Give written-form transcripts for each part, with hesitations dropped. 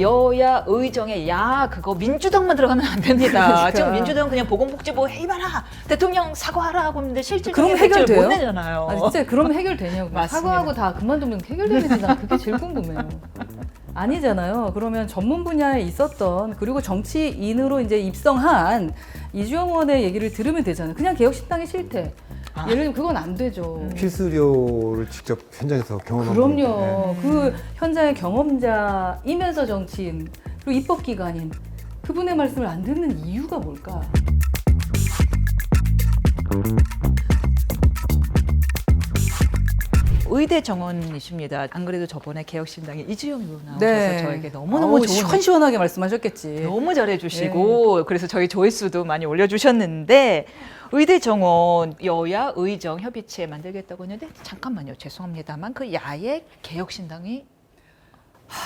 여야 의정에 야 그거 민주당만 들어가면 안 됩니다. 그러니까. 지금 민주당은 그냥 보건복지부 해임하라 대통령 사과하라 하고 있는데 실질적인 그럼 해결을 해결돼요? 못 내잖아요. 아, 진짜 그러면 해결되냐고. 맞습니다. 사과하고 다 그만두면 해결되는지 난 그게 제일 궁금해요. 아니잖아요. 그러면 전문 분야에 있었던 그리고 정치인으로 이제 입성한 이주영 의원의 얘기를 들으면 되잖아요. 그냥 개혁신당이 싫대. 예를 들면 그건 안 되죠. 필수료를 직접 현장에서 경험한 분인데. 그럼요. 그 현장의 경험자이면서 정치인 그리고 입법기관인 그분의 말씀을 안 듣는 이유가 뭘까? 의대 정원이십니다. 안 그래도 저번에 개혁신당에 이주영 의원 나오셔서 네. 저에게 너무너무 좋은 시원시원하게 말씀하셨겠지. 너무 잘해주시고 그래서 저희 조회수도 많이 올려주셨는데 의대 정원 여야 의정 협의체 만들겠다고 했는데 잠깐만요. 죄송합니다만 그 야의 개혁신당이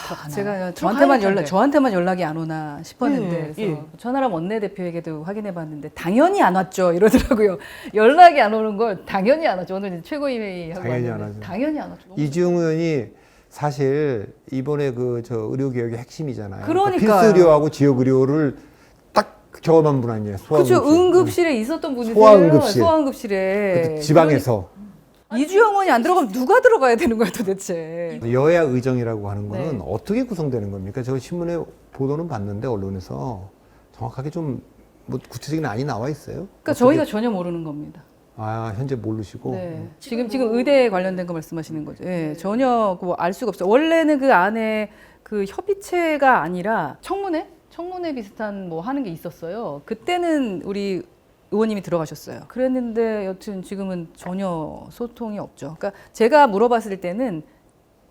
들어가나요? 제가 들어가야 텐데. 저한테만 연락이 안 오나 싶었는데 예, 그래서 예. 천하람 원내대표에게도 확인해봤는데 당연히 안 왔죠 이러더라고요. 연락이 안 오는 걸 당연히 안 왔죠. 오늘 이제 최고위회의 하고 당연히 왔는데 안 하죠. 당연히 안 왔죠. 이주영 의원이 사실 이번에 그 저 의료개혁의 핵심이잖아요. 그러니까요. 필수의료하고 지역의료를 딱 경험한 분 아니에요. 그렇죠. 소아응급실. 응급실에 있었던 분이세요. 소아응급실. 소아응급실에. 그때 지방에서 이주영 의원이 안 들어가면 누가 들어가야 되는 거야 도대체. 여야 의정이라고 하는 거는 네. 어떻게 구성되는 겁니까? 저 신문에 보도는 봤는데 언론에서 정확하게 좀 뭐 구체적인 안이 나와 있어요? 그러니까 어떻게- 저희가 전혀 모르는 겁니다. 아 현재 모르시고 네. 지금 의대에 관련된 거 말씀하시는 거죠. 예, 전혀 알 수가 없어요. 원래는 그 안에 그 협의체가 아니라 청문회 비슷한 뭐 하는 게 있었어요. 그때는 우리 의원님이 들어가셨어요. 그랬는데 여튼 지금은 전혀 소통이 없죠. 그러니까 제가 물어봤을 때는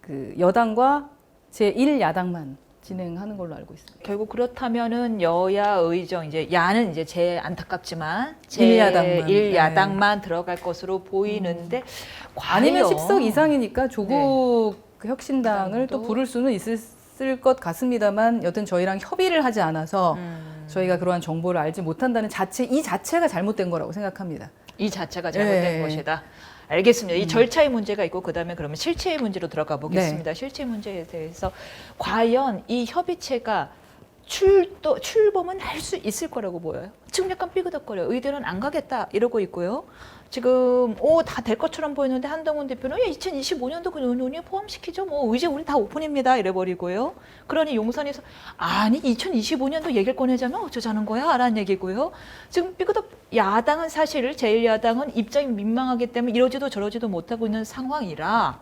그 여당과 제1야당만 진행하는 걸로 알고 있습니다. 결국 그렇다면은 여야 의정 이제 야는 이제 제 안타깝지만 일야당만. 제1야당만 들어갈 것으로 보이는데 아니면 과연 10석 이상이니까 조국 그 혁신당을 또 또 부를 수는 있을 것 같습니다만 여튼 저희랑 협의를 하지 않아서 저희가 그러한 정보를 알지 못한다는 이 자체가 잘못된 거라고 생각합니다. 이 자체가 잘못된 네. 것이다. 알겠습니다. 이 절차의 문제가 있고 그다음에 그러면 실체의 문제로 들어가 보겠습니다. 네. 실체 문제에 대해서 과연 이 협의체가 출범은 할 수 있을 거라고 보여요. 지금 약간 삐그덕거려요. 의대는 안 가겠다 이러고 있고요. 지금 다 될 것처럼 보이는데 한동훈 대표는 2025년도 그 논의에 포함시키죠. 뭐 이제 우리 다 오픈입니다 이래버리고요. 그러니 용산에서 아니 2025년도 얘기를 꺼내자면 어쩌자는 거야 라는 얘기고요. 지금 삐그덕 야당은 사실 제1야당은 입장이 민망하기 때문에 이러지도 저러지도 못하고 있는 상황이라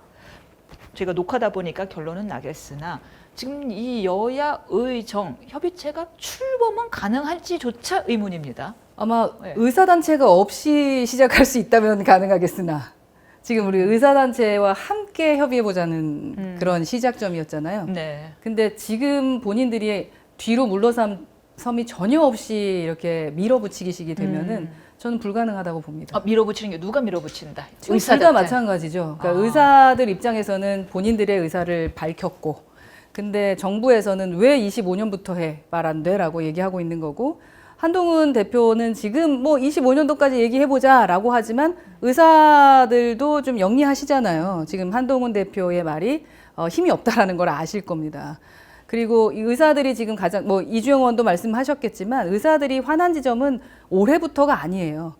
저희가 녹화다 보니까 결론은 나겠으나 지금 이 여야 의정 협의체가 출범은 가능할지조차 의문입니다. 아마 네. 의사단체가 없이 시작할 수 있다면 가능하겠으나 지금 우리 의사단체와 함께 협의해보자는 그런 시작점이었잖아요. 네. 근데 지금 본인들이 뒤로 물러섬이 전혀 없이 이렇게 밀어붙이기식이 되면은 저는 불가능하다고 봅니다. 밀어붙이는 게 누가 밀어붙인다? 둘 다 마찬가지죠. 그러니까 의사들 입장에서는 본인들의 의사를 밝혔고 근데 정부에서는 왜 25년부터 해? 말 안 돼? 라고 얘기하고 있는 거고 한동훈 대표는 지금 뭐 25년도까지 얘기해보자 라고 하지만 의사들도 좀 영리하시잖아요. 지금 한동훈 대표의 말이 힘이 없다라는 걸 아실 겁니다. 그리고 이 의사들이 지금 가장 뭐 이주영 의원도 말씀하셨겠지만 의사들이 화난 지점은 올해부터가 아니에요.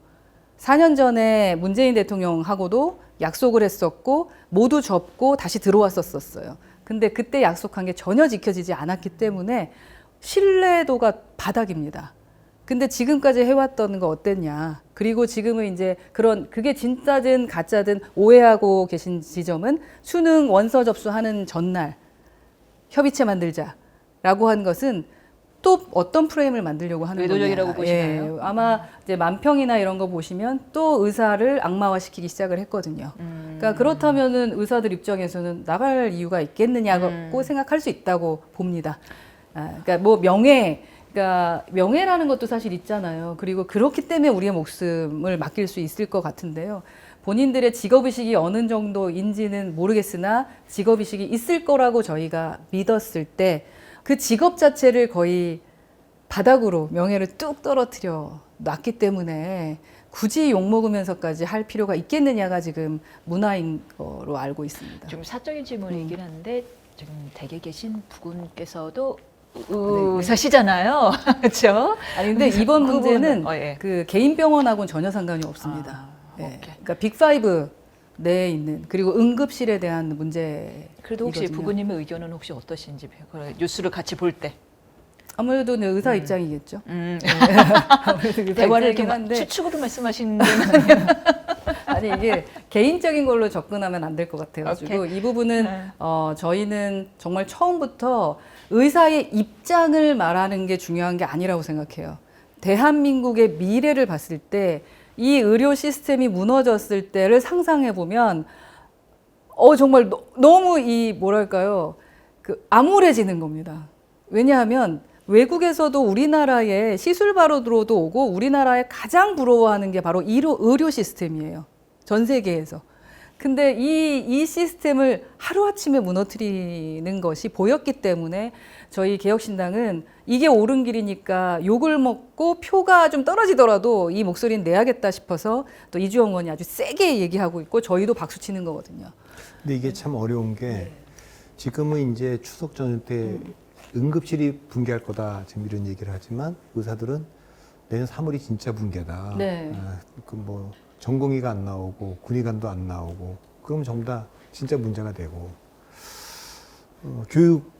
4년 전에 문재인 대통령하고도 약속을 했었고 모두 접고 다시 들어왔었어요. 근데 그때 약속한 게 전혀 지켜지지 않았기 때문에 신뢰도가 바닥입니다. 근데 지금까지 해왔던 거 어땠냐. 그리고 지금은 이제 그게 진짜든 가짜든 오해하고 계신 지점은 수능 원서 접수하는 전날 협의체 만들자라고 한 것은 또 어떤 프레임을 만들려고 하는 거냐. 의도적이라고 보시나요? 아마 이제 만평이나 이런 거 보시면 또 의사를 악마화시키기 시작을 했거든요. 그러니까 그렇다면은 의사들 입장에서는 나갈 이유가 있겠느냐고 생각할 수 있다고 봅니다. 그러니까 뭐 그러니까 명예라는 것도 사실 있잖아요. 그리고 그렇기 때문에 우리의 목숨을 맡길 수 있을 것 같은데요. 본인들의 직업의식이 어느 정도인지는 모르겠으나 직업의식이 있을 거라고 저희가 믿었을 때 그 직업 자체를 거의 바닥으로 명예를 뚝 떨어뜨려 놨기 때문에 굳이 욕먹으면서까지 할 필요가 있겠느냐가 지금 문화인 거로 알고 있습니다. 좀 사적인 질문이긴 한데 지금 댁에 계신 부군께서도 의사시잖아요. 그렇죠? 아니 근데 이번 그 문제는 부분은, 예. 그 개인 병원하고는 전혀 상관이 없습니다. 예. 오케이. 그러니까 빅5 내에 있는 그리고 응급실에 대한 문제. 그래도 혹시 부부님의 의견은 혹시 어떠신지 그 뉴스를 같이 볼 때 아무래도 네, 의사 입장이겠죠. 아무래도 의사 대화를 입장이긴 이렇게 한데 추측으로 말씀하시는 데는 아니 이게 개인적인 걸로 접근하면 안 될 것 같아가지고 이 부분은 저희는 정말 처음부터 의사의 입장을 말하는 게 중요한 게 아니라고 생각해요. 대한민국의 미래를 봤을 때 이 의료 시스템이 무너졌을 때를 상상해 보면 정말 너무 이 뭐랄까요 그 암울해지는 겁니다. 왜냐하면 외국에서도 우리나라에 시술 바로도 오고 우리나라에 가장 부러워하는 게 바로 의료 시스템이에요. 전 세계에서. 근데 이 시스템을 하루아침에 무너뜨리는 것이 보였기 때문에 저희 개혁신당은 이게 옳은 길이니까 욕을 먹고 표가 좀 떨어지더라도 이 목소리는 내야겠다 싶어서 또 이주영 의원이 아주 세게 얘기하고 있고 저희도 박수 치는 거거든요. 근데 이게 참 어려운 게 지금은 이제 추석 전때 응급실이 붕괴할 거다 지금 이런 얘기를 하지만 의사들은 내년 3월이 진짜 붕괴다. 네. 그 뭐 전공의가 안 나오고 군의관도 안 나오고 그럼 전부 다 진짜 문제가 되고 교육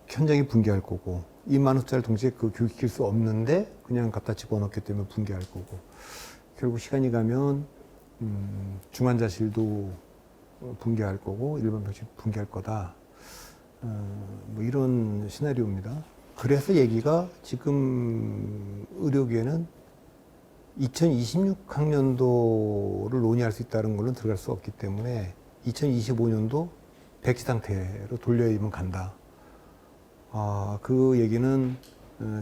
현장이 붕괴할 거고 2만 숫자를 동시에 그 교육시킬 수 없는데 그냥 갖다 집어넣기 때문에 붕괴할 거고 결국 시간이 가면 중환자실도 붕괴할 거고 일반 병실 붕괴할 거다. 뭐 이런 시나리오입니다. 그래서 얘기가 지금 의료계는 2026학년도를 논의할 수 있다는 걸로 들어갈 수 없기 때문에 2025년도 백지 상태로 돌려입으면 간다. 그 얘기는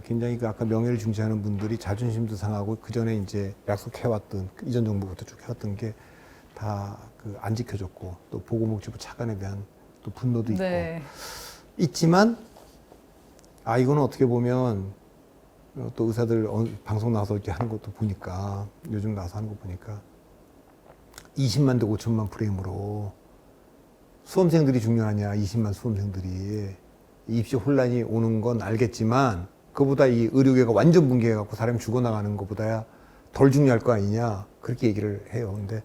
굉장히 그 아까 명예를 중시하는 분들이 자존심도 상하고 그 전에 이제 약속해왔던 이전 정부부터 쭉 해왔던 게 다 그 안 지켜졌고 또 보건복지부 차관에 대한 또 분노도 있고 있지만 이거는 어떻게 보면 또 의사들 방송 나와서 이렇게 하는 것도 보니까 요즘 나와서 하는 거 보니까 20만 대 5천만 프레임으로 수험생들이 중요하냐 20만 수험생들이 입시 혼란이 오는 건 알겠지만 그보다 이 의료계가 완전 붕괴해갖고 사람이 죽어나가는 것보다야 덜 중요할 거 아니냐 그렇게 얘기를 해요. 근데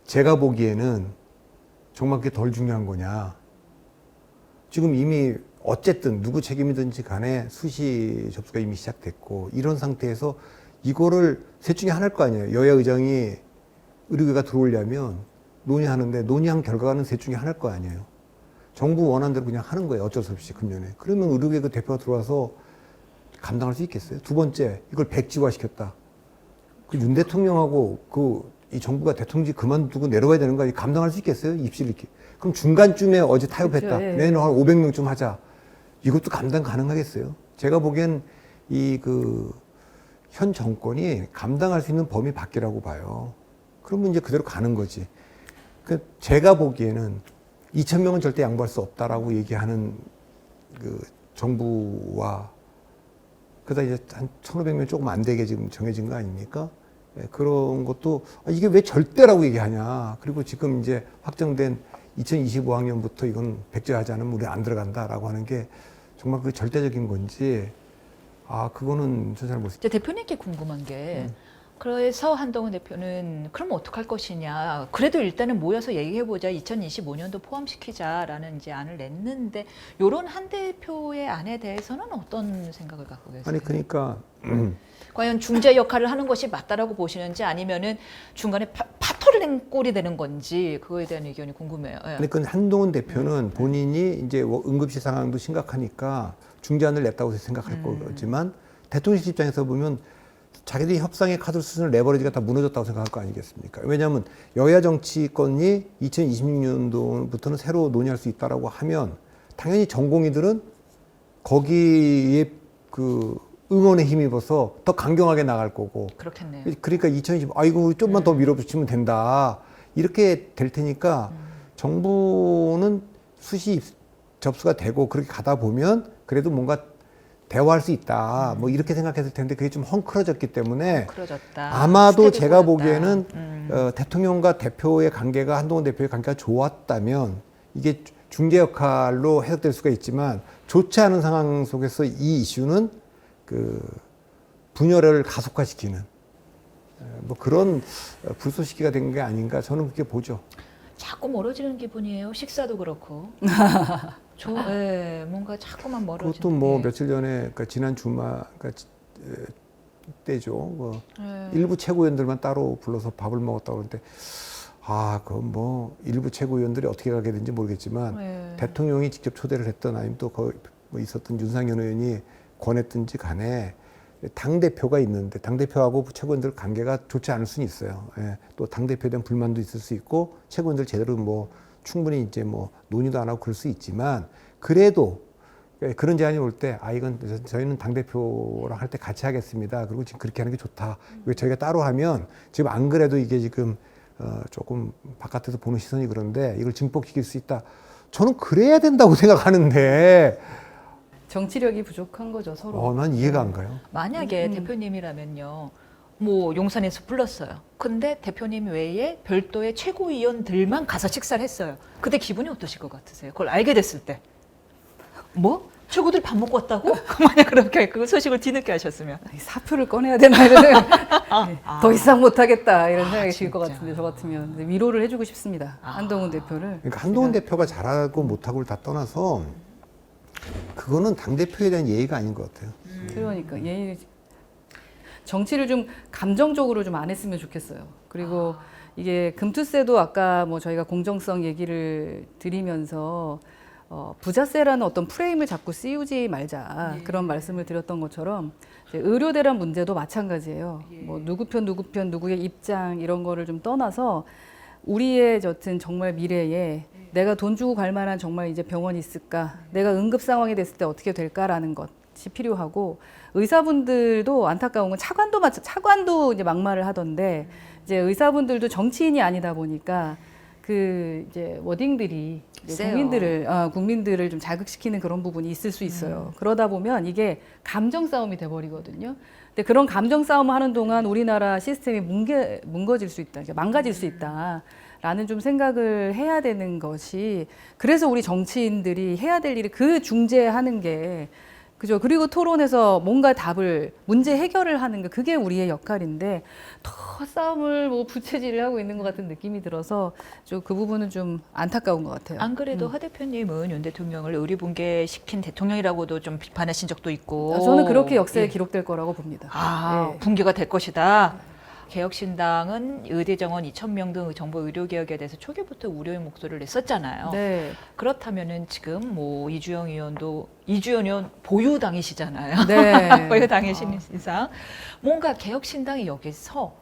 제가 보기에는 정말 그게 덜 중요한 거냐 지금 이미 어쨌든 누구 책임이든지 간에 수시 접수가 이미 시작됐고 이런 상태에서 이거를 셋 중에 하나일 거 아니에요. 여야 의장이 의료계가 들어오려면 논의하는데 논의한 결과는 셋 중에 하나일 거 아니에요. 정부 원하는 대로 그냥 하는 거예요. 어쩔 수 없이 금년에. 그러면 의료계 그 대표가 들어와서 감당할 수 있겠어요? 두 번째, 이걸 백지화 시켰다. 그 윤 대통령하고 이 정부가 대통령직 그만두고 내려와야 되는 거 아니에요? 감당할 수 있겠어요? 입시를 이렇게. 그럼 중간쯤에 어제 타협했다. 그렇죠, 예. 내년 한 500명쯤 하자. 이것도 감당 가능하겠어요? 제가 보기엔 현 정권이 감당할 수 있는 범위 밖이라고 봐요. 그러면 이제 그대로 가는 거지. 제가 보기에는 2,000명은 절대 양보할 수 없다라고 얘기하는 그 정부와 그러다 이제 한 1,500명 조금 안 되게 지금 정해진 거 아닙니까? 그런 것도 이게 왜 절대라고 얘기하냐. 그리고 지금 이제 확정된 2025학년부터 이건 백지화하지 않으면 우리 안 들어간다라고 하는 게 정말 그 절대적인 건지 그거는 저 잘 모르겠어요. 대표님께 궁금한 게 그래서 한동훈 대표는 그럼 어떡할 것이냐. 그래도 일단은 모여서 얘기해보자. 2025년도 포함시키자라는 이제 안을 냈는데 요런 한 대표의 안에 대해서는 어떤 생각을 갖고 계세요? 아니 그러니까 과연 중재 역할을 하는 것이 맞다라고 보시는지 아니면은 중간에 파토를 낸 꼴이 되는 건지 그거에 대한 의견이 궁금해요. 예. 아니 그 한동훈 대표는 본인이 이제 응급실 상황도 심각하니까 중재안을 냈다고 생각할 거지만 대통령실 입장에서 보면 자기들이 협상의 카드 수준을 레버리지가 다 무너졌다고 생각할 거 아니겠습니까? 왜냐하면 여야 정치권이 2026년도부터는 새로 논의할 수 있다라고 하면 당연히 전공의들은 거기에 응원에 힘입어서 더 강경하게 나갈 거고. 그렇겠네요. 그러니까 2020, 이거 좀만 더 밀어붙이면 된다. 이렇게 될 테니까 정부는 수시 접수가 되고 그렇게 가다 보면 그래도 뭔가 대화할 수 있다. 뭐 이렇게 생각했을 텐데 그게 좀 헝클어졌기 때문에 아마도 제가 보기에는 대통령과 대표의 관계가 한동훈 대표의 관계가 좋았다면 이게 중재 역할로 해석될 수가 있지만 좋지 않은 상황 속에서 이 이슈는 그 분열을 가속화시키는 뭐 그런 불쏘시개가 된 게 아닌가 저는 그렇게 보죠. 자꾸 멀어지는 기분이에요. 식사도 그렇고. 예, 뭔가 자꾸만 멀어지는. 그것도 뭐 예. 며칠 전에 그러니까 지난 주말 그러니까 때죠. 뭐 예. 일부 최고위원들만 따로 불러서 밥을 먹었다고 그러는데 그건 뭐 일부 최고위원들이 어떻게 가게 된지 모르겠지만 예. 대통령이 직접 초대를 했던 아니면 또 거기 뭐 있었던 윤상현 의원이 권했든지 간에 당대표가 있는데 당대표하고 최고위원들 관계가 좋지 않을 수는 있어요. 예. 또 당대표에 대한 불만도 있을 수 있고 최고위원들 제대로 뭐 충분히 이제 뭐 논의도 안 하고 그럴 수 있지만 그래도 그런 제안이 올 때 이건 저희는 당대표랑 할 때 같이 하겠습니다. 그리고 지금 그렇게 하는 게 좋다. 이거 저희가 따로 하면 지금 안 그래도 이게 지금 조금 바깥에서 보는 시선이 그런데 이걸 증폭시킬 수 있다. 저는 그래야 된다고 생각하는데 정치력이 부족한 거죠, 서로. 난 이해가 안 가요. 만약에 대표님이라면요. 뭐 용산에서 불렀어요. 근데 대표님 외에 별도의 최고위원들만 가서 식사를 했어요. 그때 기분이 어떠실 것 같으세요? 그걸 알게 됐을 때. 뭐? 최고들 밥 먹고 왔다고? 만약 그렇게 그 소식을 뒤늦게 하셨으면. 사표를 꺼내야 되나 이런 생각. 아. 더 이상 못하겠다 이런 생각이 들 것 진짜. 같은데 저 같으면 근데 위로를 해주고 싶습니다. 한동훈 대표를. 그러니까 한동훈 대표가 잘하고 못하고를 다 떠나서 그거는 당대표에 대한 예의가 아닌 것 같아요. 그러니까 정치를 좀 감정적으로 좀 안 했으면 좋겠어요. 그리고 이게 금투세도 아까 뭐 저희가 공정성 얘기를 드리면서 부자세라는 어떤 프레임을 자꾸 씌우지 말자 그런 말씀을 드렸던 것처럼 이제 의료대란 문제도 마찬가지예요. 뭐 누구 편 누구의 입장 이런 거를 좀 떠나서 우리의 어떤 정말 미래에 내가 돈 주고 갈 만한 정말 이제 병원이 있을까? 내가 응급 상황이 됐을 때 어떻게 될까라는 것이 필요하고 의사분들도 안타까운 건 차관도 이제 막말을 하던데 이제 의사분들도 정치인이 아니다 보니까 그 이제 워딩들이 이제 국민들을 좀 자극시키는 그런 부분이 있을 수 있어요. 그러다 보면 이게 감정 싸움이 돼 버리거든요. 근데 그런 감정 싸움을 하는 동안 우리나라 시스템이 뭉거질 수 있다, 망가질 수 있다라는 좀 생각을 해야 되는 것이 그래서 우리 정치인들이 해야 될 일이 그 중재하는 게 그죠. 그리고 토론에서 뭔가 문제 해결을 하는 게 그게 우리의 역할인데 더 싸움을 뭐 부채질을 하고 있는 것 같은 느낌이 들어서 좀 그 부분은 좀 안타까운 것 같아요. 안 그래도 하 대표님은 윤 대통령을 의리붕괴시킨 대통령이라고도 좀 비판하신 적도 있고. 저는 그렇게 역사에 예. 기록될 거라고 봅니다. 예. 붕괴가 될 것이다. 개혁신당은 의대 정원 2,000명 등 정부 의료개혁에 대해서 초기부터 우려의 목소리를 냈었잖아요. 네. 그렇다면은 지금 뭐 이주영 의원 보유당이시잖아요. 네. 보유당이신 이상 뭔가 개혁신당이 여기서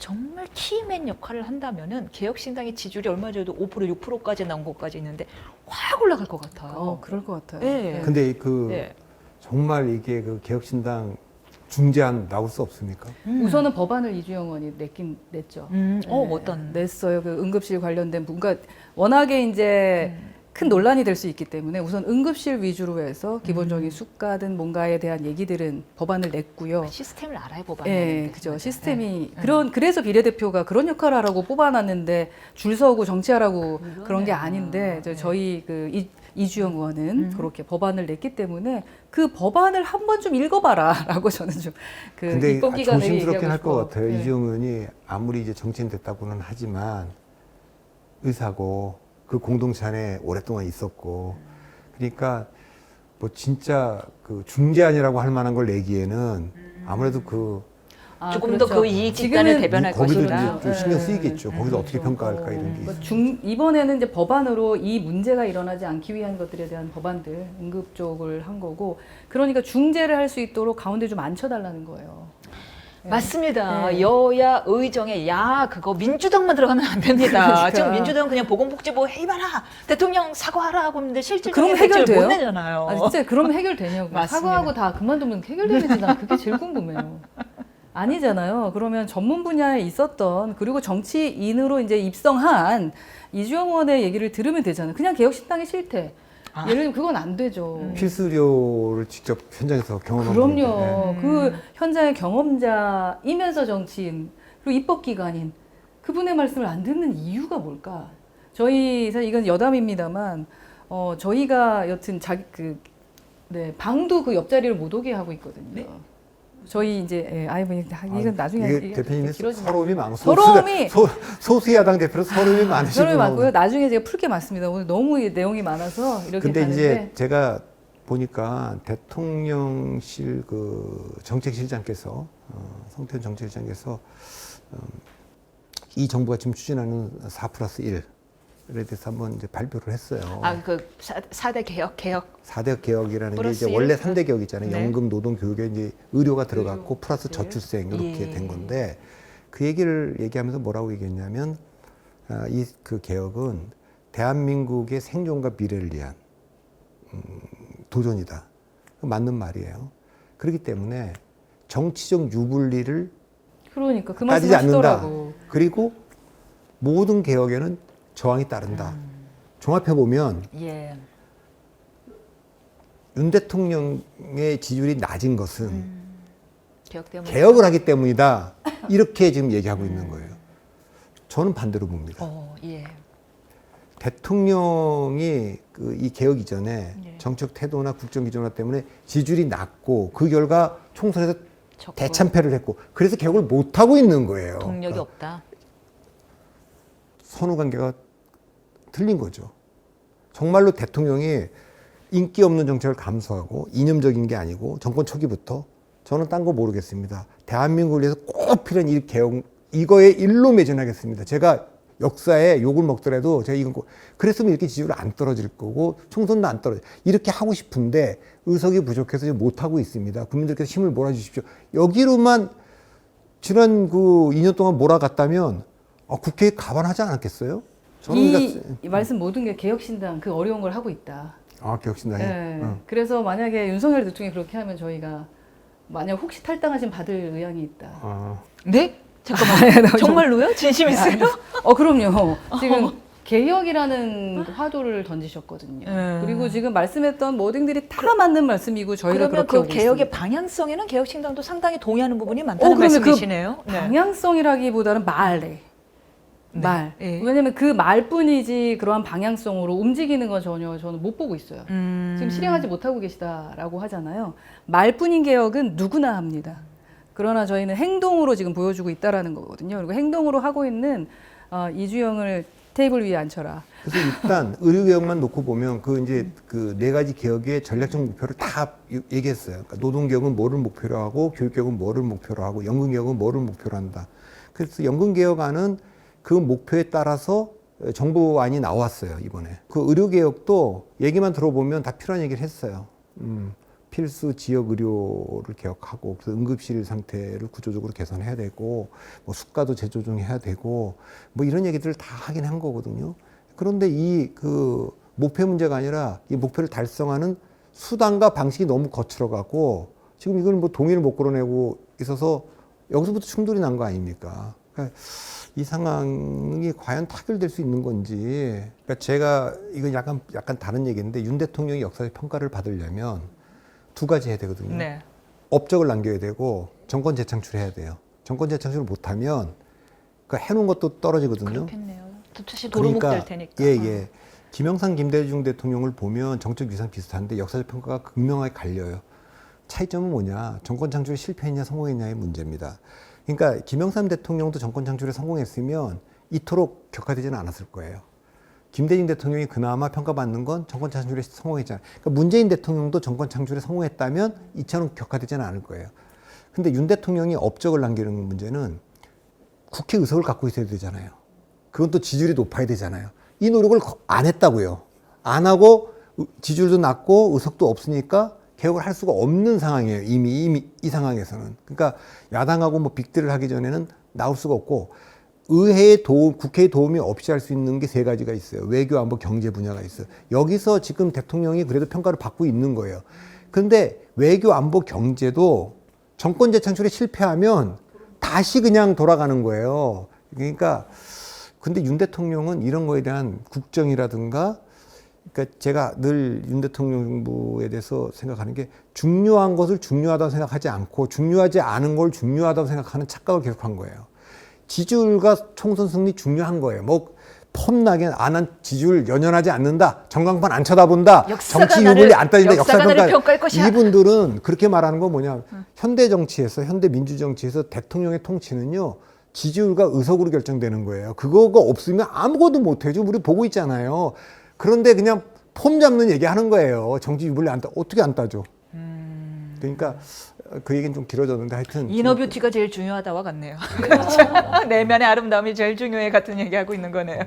정말 키맨 역할을 한다면은 개혁신당의 지지율이 얼마 전에도 5% 6%까지 나온 것까지 있는데 확 올라갈 것 같아요. 그럴 것 같아요. 네. 근데 네. 정말 이게 그 개혁신당 중재안 나올 수 없습니까? 우선은 법안을 이주영 의원이 냈죠. 어떤? 냈어요. 그 응급실 관련된 그러니까 워낙에 이제 큰 논란이 될 수 있기 때문에 우선 응급실 위주로 해서 기본적인 수가든 뭔가에 대한 얘기들은 법안을 냈고요. 시스템을 알아야 법안. 네, 그죠. 시스템이 그래서 비례대표가 그런 역할을 하라고 뽑아놨는데 줄 서고 정치하라고 그런 게 아닌데 저희 그 이주영 의원은 그렇게 법안을 냈기 때문에 그 법안을 한 번 좀 읽어봐라라고 저는 좀 그 근데 입법기관에 조심스럽긴 할 것 싶어요. 같아요. 네. 이주영 의원이 아무리 이제 정치인 됐다고는 하지만 의사고 그 공동체 안에 오랫동안 있었고 그러니까 뭐 진짜 그 중재안이라고 할 만한 걸 내기에는 아무래도 조금 더 그 이익 집단을 대변할 거기도 것이다. 이제 좀 신경 쓰이겠죠. 거기서 어떻게 그렇죠. 평가할까 이런 게 그러니까 있어요. 이번에는 이제 법안으로 이 문제가 일어나지 않기 위한 것들에 대한 법안들 응급 쪽을 한 거고 그러니까 중재를 할 수 있도록 가운데 좀 앉혀달라는 거예요. 맞습니다. 네. 여야 의정에 그거 민주당만 들어가면 안 됩니다. 그러니까. 지금 민주당은 그냥 보건복지부 해임하라, 대통령 사과하라고 하는데 실질적인 그럼 대책을 해결돼요? 못 내잖아요. 진짜 그러면 해결되냐고. 맞습니다. 사과하고 다 그만두면 해결되는지 난 그게 제일 궁금해요. 아니잖아요. 그러면 전문 분야에 있었던 그리고 정치인으로 이제 입성한 이주영 의원의 얘기를 들으면 되잖아요. 그냥 개혁신당이 싫대. 예를 들면 그건 안 되죠. 필수료를 직접 현장에서 경험한 분인데. 그럼요. 그 현장의 경험자이면서 정치인 그리고 입법기관인 그분의 말씀을 안 듣는 이유가 뭘까? 저희 사실 이건 여담입니다만 저희가 여튼 네, 방도 그 옆자리를 못 오게 하고 있거든요. 네. 저희 이제 이건 나중에 이게 대표님이 길어지면 서러움이 많고 서러움이 소수 야당 대표로 서러움이 많으시고 서러움이 많고요. 나중에 제가 풀게 많습니다. 오늘 너무 내용이 많아서 이렇게 근데 가는데 이제 제가 보니까 대통령실 그 정책실장께서 성태훈 정책실장께서 이 정부가 지금 추진하는 4+1에 대해서 한번 이제 발표를 했어요. 그 4대 개혁. 4대 개혁이라는 게 플러스 이제 일? 원래 3대 개혁 있잖아요. 네. 연금, 노동, 교육에 이제 의료가 들어갔고 의료, 플러스 네. 저출생 이렇게 예. 된 건데 그 얘기를 얘기하면서 뭐라고 얘기했냐면 이 그 개혁은 대한민국의 생존과 미래를 위한 도전이다. 맞는 말이에요. 그렇기 때문에 정치적 유불리를 그러니까 그 말씀 따지지 않는다. 하시더라고. 그리고 모든 개혁에는 저항이 따른다. 종합해 보면 예. 윤 대통령의 지지율이 낮은 것은 개혁 때문에. 개혁을 하기 때문이다. 이렇게 지금 얘기하고 있는 거예요. 저는 반대로 봅니다. 예. 대통령이 그 이 개혁 이전에 예. 정책 태도나 국정 기조나 때문에 지지율이 낮고 그 결과 총선에서 적고 대참패를 했고 그래서 개혁을 못 하고 있는 거예요. 동력이 그러니까 없다. 선후 관계가 틀린 거죠. 정말로 대통령이 인기 없는 정책을 감수하고 이념적인 게 아니고 정권 초기부터 저는 딴 거 모르겠습니다. 대한민국을 위해서 꼭 필요한 이 개혁 이거에 일로 매진하겠습니다. 제가 역사에 욕을 먹더라도 제가 이건 그랬으면 이렇게 지지율이 안 떨어질 거고 총선도 안 떨어져. 이렇게 하고 싶은데 의석이 부족해서 지금 못 하고 있습니다. 국민들께서 힘을 몰아주십시오. 여기로만 지난 그 2년 동안 몰아갔다면 국회에 가반하지 않았겠어요? 저는 이 말씀 모든 게 개혁신당 그 어려운 걸 하고 있다. 개혁신당이. 네. 응. 그래서 만약에 윤석열 대통령이 그렇게 하면 저희가 만약 혹시 탈당하시면 받을 의향이 있다. 네? 잠깐만. 정말로요? 진심이세요? 그럼요. 지금 개혁이라는 화두를 던지셨거든요. 그리고 지금 말씀했던 모든들이 다 맞는 말씀이고 저희가 그러면 그렇게 그 오고 개혁의 있습니다. 방향성에는 개혁신당도 상당히 동의하는 부분이 많다는 그러면 말씀이시네요. 그 방향성이라기보다는 말. 예. 왜냐면 그 말뿐이지 그러한 방향성으로 움직이는 건 전혀 저는 못 보고 있어요. 지금 실행하지 못하고 계시다라고 하잖아요. 말뿐인 개혁은 누구나 합니다. 그러나 저희는 행동으로 지금 보여주고 있다라는 거거든요. 그리고 행동으로 하고 있는 이주영을 테이블 위에 앉혀라. 그래서 일단 의료 개혁만 놓고 보면 그 이제 그 네 가지 개혁의 전략적 목표를 다 얘기했어요. 그러니까 노동 개혁은 뭐를 목표로 하고 교육 개혁은 뭐를 목표로 하고 연금 개혁은 뭐를 목표로 한다. 그래서 연금 개혁안은 그 목표에 따라서 정부안이 나왔어요, 이번에. 그 의료 개혁도 얘기만 들어보면 다 필요한 얘기를 했어요. 필수 지역 의료를 개혁하고 그래서 응급실 상태를 구조적으로 개선해야 되고 뭐 수가도 재조정해야 되고 뭐 이런 얘기들을 다 하긴 한 거거든요. 그런데 이 그 목표 문제가 아니라 이 목표를 달성하는 수단과 방식이 너무 거칠어갖고 지금 이걸 뭐 동의를 못 끌어내고 있어서 여기서부터 충돌이 난 거 아닙니까? 그러니까 이 상황이 과연 타결될 수 있는 건지. 그러니까 제가 이건 약간 다른 얘기인데 윤 대통령이 역사적 평가를 받으려면 두 가지 해야 되거든요. 네. 업적을 남겨야 되고 정권 재창출해야 돼요. 정권 재창출을 못하면 그 해놓은 것도 떨어지거든요. 그렇겠네요. 다시 도루묵 될 테니까. 예. 김영삼, 김대중 대통령을 보면 정책 위상 비슷한데 역사적 평가가 극명하게 갈려요. 차이점은 뭐냐? 정권 창출에 실패했냐 성공했냐의 문제입니다. 그러니까 김영삼 대통령도 정권 창출에 성공했으면 이토록 격화되지는 않았을 거예요. 김대중 대통령이 그나마 평가받는 건 정권 창출에 성공했잖아요. 그러니까 문재인 대통령도 정권 창출에 성공했다면 이처럼 격화되지는 않을 거예요. 근데 윤 대통령이 업적을 남기는 문제는 국회 의석을 갖고 있어야 되잖아요. 그건 또 지지율이 높아야 되잖아요. 이 노력을 안 했다고요. 안 하고 지지율도 낮고 의석도 없으니까 개혁을 할 수가 없는 상황이에요. 이미 이 상황에서는. 그러니까 야당하고 뭐 빅딜을 하기 전에는 나올 수가 없고 의회의 도움, 국회의 도움이 없이 할 수 있는 게 세 가지가 있어요. 외교, 안보, 경제 분야가 있어요. 여기서 지금 대통령이 그래도 평가를 받고 있는 거예요. 그런데 외교, 안보, 경제도 정권 재창출에 실패하면 다시 그냥 돌아가는 거예요. 그러니까 근데 윤 대통령은 이런 거에 대한 국정이라든가 그러니까 제가 늘 윤 대통령 정부에 대해서 생각하는 게 중요한 것을 중요하다고 생각하지 않고 중요하지 않은 걸 중요하다고 생각하는 착각을 계속한 거예요. 지지율과 총선 승리 중요한 거예요. 뭐 폼나게 안한 지지율 연연하지 않는다. 전광판 안 쳐다본다. 역사가 정치 나를- 유불리 안 따진다. 역사가 나를 평가할 것이야. 이분들은 그렇게 말하는 건 뭐냐. 현대 정치에서 현대 민주정치에서 대통령의 통치는요. 지지율과 의석으로 결정되는 거예요. 그거가 없으면 아무것도 못해죠. 우리 보고 있잖아요. 그런데 그냥 폼 잡는 얘기 하는 거예요. 정치 유불리 안 따. 어떻게 안 따죠? 그러니까 그 얘기는 좀 길어졌는데 하여튼 이너 뷰티가 제일 중요하다와 같네요. 그렇죠. 내면의 아름다움이 제일 중요해 같은 얘기하고 있는 거네요.